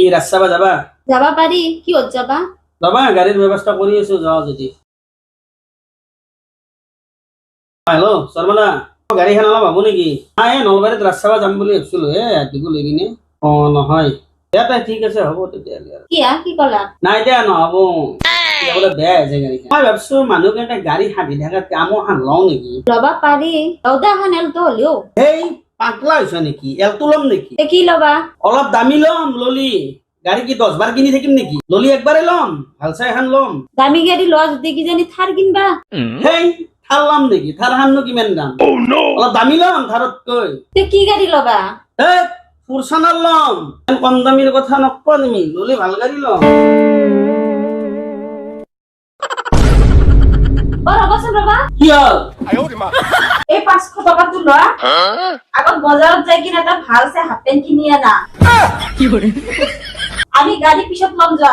কি রাস্তা যাবা যাবা পারি কি হত যাবা যাবা গাড়ীৰ ব্যৱস্থা কৰি আছো যাও যদি হেল্ল' শৰ্মা গাড়ীখন অলপ হ'ব নেকি এই নলবাৰীত ৰাস্তা যাম বুলি ভাবিছিলো ৰাতিপুৱা লৈ কিনে নহয় ইয়াতে ঠিক আছে হ'ব তেতিয়াহ'লে কি কলা নাই এতিয়া নহ'ব বোলে বেয়া হৈছে গাড়ীখন মই ভাবিছো মানুহকেইটা গাড়ী হাঁহি থকা কামো খান লওঁ নেকি লবা পাৰি লওদা এখন এলটো হলেও সেই পাতলা হৈছে নেকি এলটো ল'ম নেকি কি লবা অলপ দামী ল'ম ললি গাড়ী কি 10 বাৰ কিনি থাকিম নেকি ললি একবাৰে ল'ম ভাল চাই এখন ল'ম দামী গাড়ী লোৱা যদি কিজানি থাৰ কিনবা সেই থাৰ ল'ম নেকি থাৰ খাননো কিমান দাম অলপ দামী ল'ম থাৰতকৈ কি গাড়ী লবা এই ফৰচুনাৰ ল'ম কম দামীৰ কথা নকবা তুমি ললি ভাল গাড়ী ল'ম ৰবাচোন ৰবা কি হ'ল এই 500 টকাটো লোৱা আগত বজাৰত যাই কিনে এটা ভাল চাই হাফ পেন্ট কিনি আনা আমি গাড়ী পিছত ল'ম যোৱা